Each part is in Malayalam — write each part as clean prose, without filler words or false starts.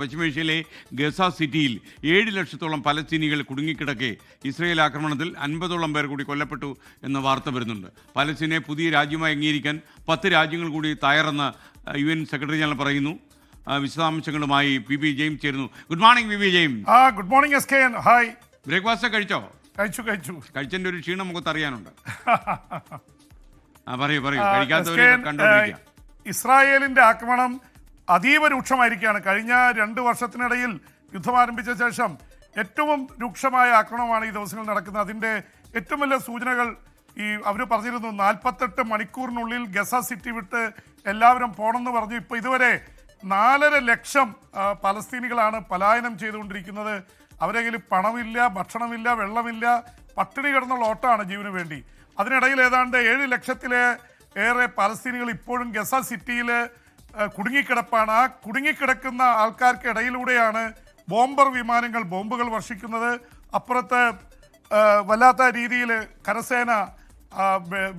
പശ്ചിമേഷ്യയിലെ ഗസ സിറ്റിയിൽ 7 ലക്ഷത്തോളം പലസ്തീനികൾ കുടുങ്ങിക്കിടക്കെ ഇസ്രയേൽ ആക്രമണത്തിൽ 50ഓളം പേർ കൂടി കൊല്ലപ്പെട്ടു എന്ന വാർത്ത വരുന്നുണ്ട്. പലസ്തീനെ പുതിയ രാജ്യമായി അംഗീകരിക്കാൻ 10 രാജ്യങ്ങൾ കൂടി തയ്യാറെന്ന് UN സെക്രട്ടറി ജനറൽ പറയുന്നു. വിശദാംശങ്ങളുമായി PB ജെയിംസ് ചേരുന്നു. Good morning PB James. Good morning SKN. Hi. Breakfast കഴിച്ചോ? കഴിച്ചു. കഴിച്ചതിന്റെ ഒരു ക്ഷീണം നമുക്ക് അറിയാനുണ്ട്. പറയൂ കഴിക്കാത്തവരെ കണ്ടുപിടിക്കുക. ഇസ്രായേലിന്റെ ആക്രമണം അതീവ രൂക്ഷമായിരിക്കുകയാണ്. കഴിഞ്ഞ 2 വർഷത്തിനിടയിൽ യുദ്ധം ആരംഭിച്ച ശേഷം ഏറ്റവും രൂക്ഷമായ ആക്രമണമാണ് ഈ ദിവസങ്ങളിൽ നടക്കുന്നത്. അതിൻ്റെ ഏറ്റവും വലിയ സൂചനകൾ അവർ പറഞ്ഞിരുന്നു 48 മണിക്കൂറിനുള്ളിൽ ഗസ സിറ്റി വിട്ട് എല്ലാവരും പോകണമെന്ന് പറഞ്ഞു. ഇപ്പോൾ ഇതുവരെ 4.5 ലക്ഷം പലസ്തീനികളാണ് പലായനം ചെയ്തുകൊണ്ടിരിക്കുന്നത്. അവരെ കയ്യിൽ പണമില്ല, ഭക്ഷണമില്ല, വെള്ളമില്ല, പട്ടിണി കിടന്നുള്ള ഓട്ടമാണ് ജീവന് വേണ്ടി. അതിനിടയിൽ ഏതാണ്ട് 7 ലക്ഷത്തിലേറെ പലസ്തീനികൾ ഇപ്പോഴും ഗസ സിറ്റിയിൽ കുടുങ്ങിക്കിടപ്പാണ്. ആ കുടുങ്ങിക്കിടക്കുന്ന ആൾക്കാർക്ക് ഇടയിലൂടെയാണ് ബോംബർ വിമാനങ്ങൾ ബോംബുകൾ വർഷിക്കുന്നത്. അപ്പുറത്ത് വല്ലാത്ത രീതിയിൽ കരസേന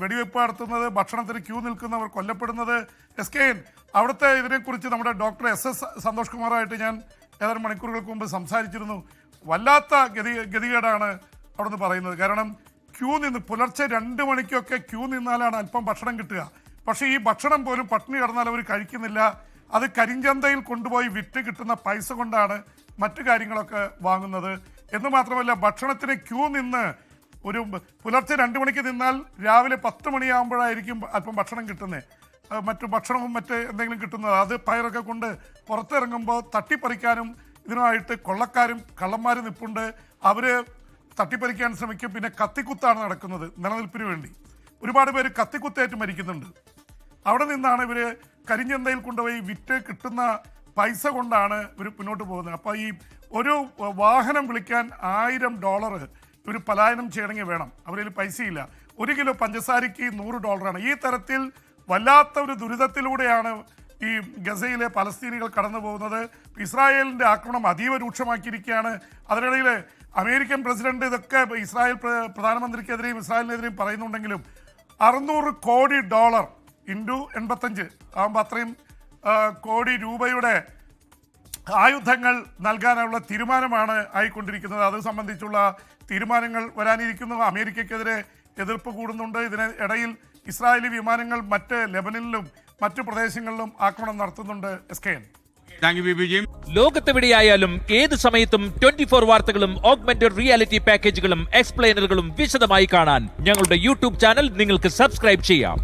വെടിവെപ്പ് നടത്തുന്നത്, ഭക്ഷണത്തിന് ക്യൂ നിൽക്കുന്നവർ കൊല്ലപ്പെടുന്നത്. SKN, അവിടുത്തെ ഇതിനെക്കുറിച്ച് നമ്മുടെ ഡോക്ടർ SS സന്തോഷ് കുമാറായിട്ട് ഞാൻ ഏതാനും മണിക്കൂറുകൾക്ക് മുമ്പ് സംസാരിച്ചിരുന്നു. വല്ലാത്ത ഗതികേടാണ് അവിടുന്ന് പറയുന്നത്. കാരണം ക്യൂ നിന്ന് പുലർച്ചെ 2 മണിക്കൊക്കെ ക്യൂ നിന്നാലാണ് അല്പം ഭക്ഷണം കിട്ടുക. പക്ഷേ ഈ ഭക്ഷണം പോലും പട്ടിണി കിടന്നാൽ അവർ കഴിക്കുന്നില്ല. അത് കരിഞ്ചന്തയിൽ കൊണ്ടുപോയി വിറ്റ് കിട്ടുന്ന പൈസ കൊണ്ടാണ് മറ്റു കാര്യങ്ങളൊക്കെ വാങ്ങുന്നത്. എന്ന് മാത്രമല്ല, ഭക്ഷണത്തിന് ക്യൂ നിന്ന് ഒരു പുലർച്ചെ 2 മണിക്ക് നിന്നാൽ രാവിലെ 10 മണിയാകുമ്പോഴായിരിക്കും അല്പം ഭക്ഷണം കിട്ടുന്നത്. മറ്റു ഭക്ഷണവും മറ്റ് എന്തെങ്കിലും കിട്ടുന്നത്. അത് പയറൊക്കെ കൊണ്ട് പുറത്തിറങ്ങുമ്പോൾ തട്ടിപ്പറിക്കാനും ഇതിനുമായിട്ട് കൊള്ളക്കാരും കള്ളന്മാരും നിൽപ്പുണ്ട്. അവർ തട്ടിപ്പറിക്കാൻ ശ്രമിക്കും. പിന്നെ കത്തിക്കുത്താണ് നടക്കുന്നത് നിലനിൽപ്പിന് വേണ്ടി. ഒരുപാട് പേര് കത്തിക്കുത്തേറ്റ് മരിക്കുന്നുണ്ട്. അവിടെ നിന്നാണ് ഇവർ കരിഞ്ചന്തയിൽ കൊണ്ടുപോയി വിറ്റ് കിട്ടുന്ന പൈസ കൊണ്ടാണ് ഇവർ മുന്നോട്ട് പോകുന്നത്. അപ്പോൾ ഈ ഒരു വാഹനം വിളിക്കാൻ $1000 ഇവർ പലായനം ചെയ്യണമെങ്കിൽ വേണം. അവരിൽ പൈസയില്ല. 1 കിലോ പഞ്ചസാരയ്ക്ക് $100. ഈ തരത്തിൽ വല്ലാത്ത ഒരു ദുരിതത്തിലൂടെയാണ് ഈ ഗസയിലെ പലസ്തീനികൾ കടന്നു പോകുന്നത്. ഇസ്രായേലിൻ്റെ ആക്രമണം അതീവ രൂക്ഷമാക്കിയിരിക്കുകയാണ്. അതിനിടയിൽ അമേരിക്കൻ പ്രസിഡന്റ് ഇതൊക്കെ ഇസ്രായേൽ പ്രധാനമന്ത്രിക്കെതിരെയും ഇസ്രായേലിനെതിരെയും പറയുന്നുണ്ടെങ്കിലും $600 കോടി ഇൻറ്റു 85 ആകുമ്പോൾ അത്രയും കോടി രൂപയുടെ ആയുധങ്ങൾ നൽകാനുള്ള തീരുമാനമാണ് ആയിക്കൊണ്ടിരിക്കുന്നത്. അത് സംബന്ധിച്ചുള്ള തീരുമാനങ്ങൾ വരാനിരിക്കുന്നു. അമേരിക്കയ്ക്കെതിരെ എതിർപ്പ് കൂടുന്നുണ്ട്. ഇതിന് ഇടയിൽ ഇസ്രായേലി വിമാനങ്ങൾ മറ്റ് ലെബനനിലും മറ്റു പ്രദേശങ്ങളിലും ആക്രമണം നടത്തുന്നുണ്ട്. SKN. ലോകത്തെവിടെയായാലും ഏത് സമയത്തും 24 വാർത്തകളും ഓഗ്മെന്റഡ് റിയാലിറ്റി പാക്കേജുകളും എക്സ്പ്ലെയിനറുകളും വിശദമായി കാണാൻ ഞങ്ങളുടെ YouTube ചാനൽ നിങ്ങൾക്ക് സബ്സ്ക്രൈബ് ചെയ്യാം.